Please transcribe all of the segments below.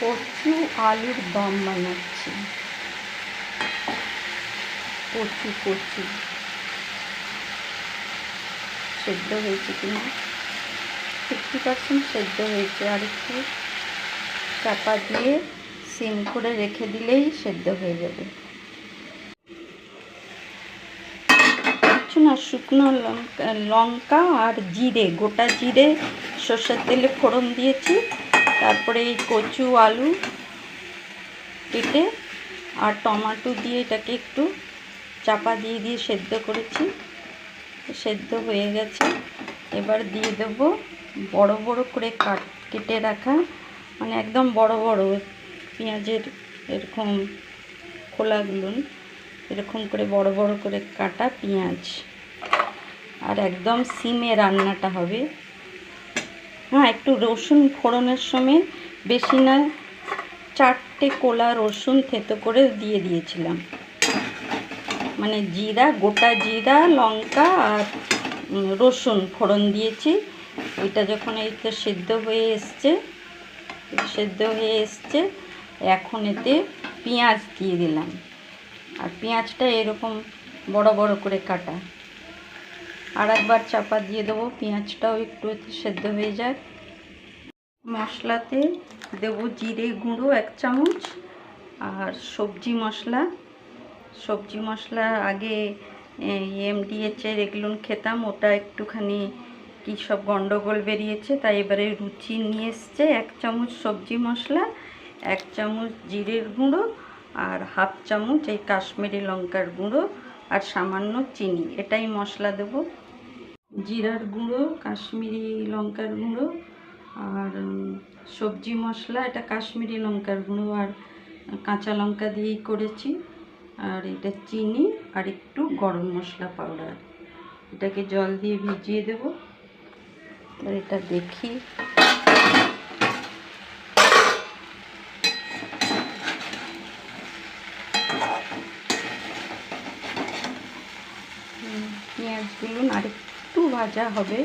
কচু আলুর দম বানাচ্ছি। কচু সেদ্ধ হয়েছে কিনা 50% সেদ্ধ হয়েছে, আর একটু চাপা দিয়ে সিম করে রেখে দিলেই সেদ্ধ হয়ে যাবে। কিছু না, শুকনো লঙ্কা আর জিরে, গোটা জিরে সর্ষের তেলে ফোড়ন দিয়েছি। তারপরে এই কচু আলু কেটে আর টমেটো দিয়ে এটাকে একটু চাপা দিয়ে সেদ্ধ করেছি। সেদ্ধ হয়ে গেছে। এবার দিয়ে দেবো বড় বড় করে কেটে রাখা, মানে একদম বড় বড় পেঁয়াজের এরকম খোলাগুলো, এরকম করে বড় বড় করে কাটা পেঁয়াজ। আর একদম সিমে রান্নাটা হবে। হ্যাঁ, একটু রসুন ফোড়নের সময় বেশি না 4টে কোলা রসুন থেতো করে দিয়ে দিয়েছিলাম। মানে জিরা, গোটা জিরা, লঙ্কা আর রসুন ফোড়ন দিয়েছি। এটা যখন এই তো সেদ্ধ হয়ে এসছে, এখন এতে পেঁয়াজ দিয়ে দিলাম। আর পেঁয়াজটা এরকম বড় বড় করে কাটা। আর একবার চাপা দিয়ে দেবো, পেঁয়াজটাও একটু সেদ্ধ হয়ে যায়। মশলাতে দেবো জিরে গুঁড়ো 1 চামচ আর সবজি মশলা আগে এমডিএচের এগুলো খেতাম, ওটা একটুখানি কী সব গন্ডগোল বেরিয়েছে, তাই এবারে রুচি নিয়ে এসছে 1 চামচ সবজি মশলা, 1 চামচ জিরের গুঁড়ো আর 1/2 চামচ এই কাশ্মীরি লঙ্কার গুঁড়ো আর সামান্য চিনি। এটাই মশলা দেব। জিরার গুঁড়ো, কাশ্মীরি লঙ্কার গুঁড়ো আর সবজি মশলা, এটা কাশ্মীরি লঙ্কার গুঁড়ো আর কাঁচা লঙ্কা দিয়েই করেছি। আর এটা চিনি আর একটু গরম মশলা পাউডার। এটাকে জল দিয়ে ভিজিয়ে দেব। আর এটা দেখি পেঁয়াজগুলো আর একটু ভাজা হবে।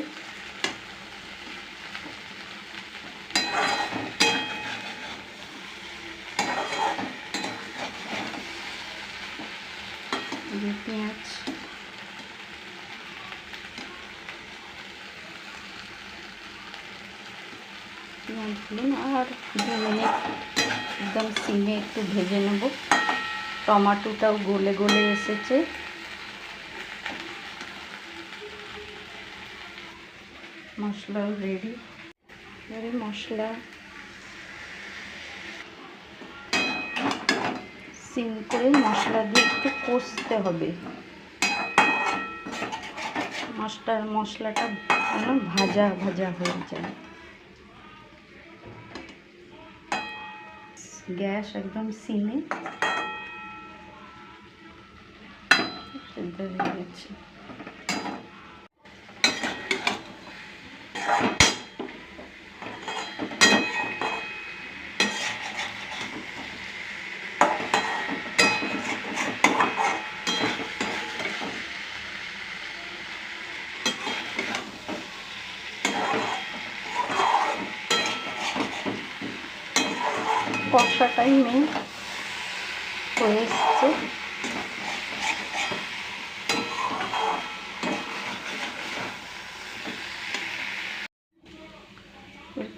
পেঁয়াজ পেঁয়াজগুলো আর 2 মিনিট একদম সিমে একটু ভেজে নেব। টমেটোটাও গলে গলে এসেছে। মশলাও রেডি। এবারে মশলা সিম করে মশলা দিয়ে একটু কষতে হবে। মশলাটা যেন ভাজা ভাজা হয়ে যায়। গ্যাস একদম সিমে। সেদ্ধ হয়ে গেছে। কষাটাই মেন হয়ে এসছে।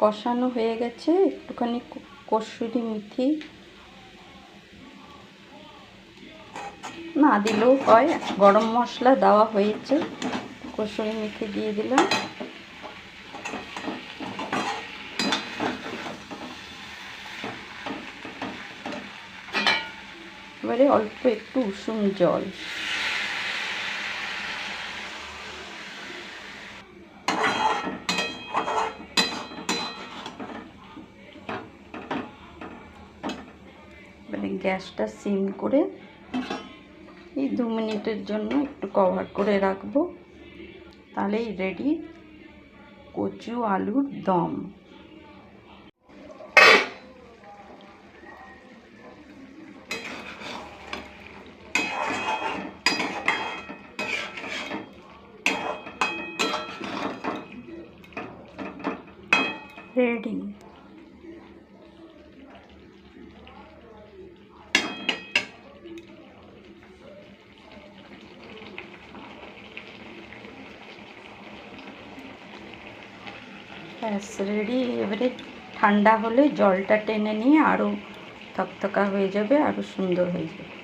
কষানো হয়ে গেছে। একটুখানি কসুরি মেথি না দিলেও হয়, গরম মশলা দেওয়া হয়েছে, কসুরি মেথি দিয়ে দিলাম। এবারে অল্প একটু উষুম জল। এবারে গ্যাসটা সিম করে এই 2 মিনিটের জন্য একটু কভার করে রাখবো। তাহলেই রেডি কচু আলুর দম। রেডি। ব্যাস রেডি। এবারে ঠান্ডা হলে জলটা টেনে নিয়ে আরও থকথকা হয়ে যাবে, আরও সুন্দর হয়ে যাবে।